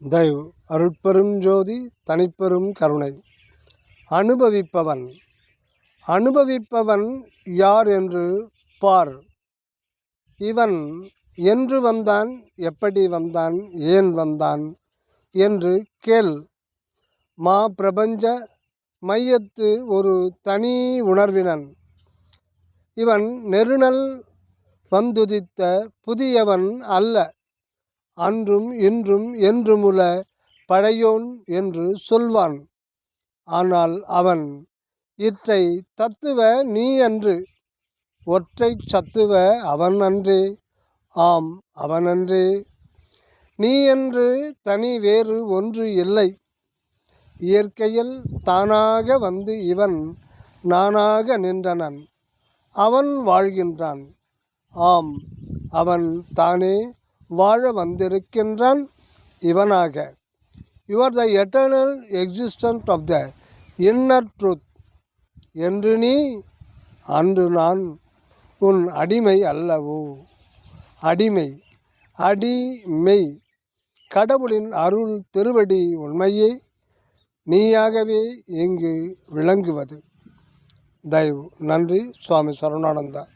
தயவு அருட்பெரும் ஜோதி தனிப்பெரும் கருணை. அனுபவிப்பவன் யார் என்று பார். இவன் என்று வந்தான், எப்படி வந்தான், ஏன் வந்தான் என்று கேள். பிரபஞ்ச மையத்து ஒரு தனி உணர்வினன். இவன் நெருநல் வந்துதித்த புதியவன் அல்ல. அன்றும் இன்றும் என்றுமுல பழையோன் என்று சொல்வான். ஆனால் அவன் இற்றை தத்துவ நீ அன்று, ஒற்றை சத்துவ அவன் அன்றே. ஆம், அவனன்றே. நீ என்று தனி வேறு ஒன்று இல்லை. இயற்கையில் தானாக வந்து இவன் நானாக நின்றனன். அவன் வாழ்கின்றான். ஆம், அவன் தானே வாழ வந்திருக்கின்றான் இவனாக. You are the eternal existent of the inner truth. என்று நீ, அன்று நான் உன் அடிமை அல்லவோ. அடிமை கடவுளின் அருள் திருவடி உண்மையே நீயாகவே இங்கு விளங்குவது. தயவு. நன்றி. சுவாமி சரவணானந்தா.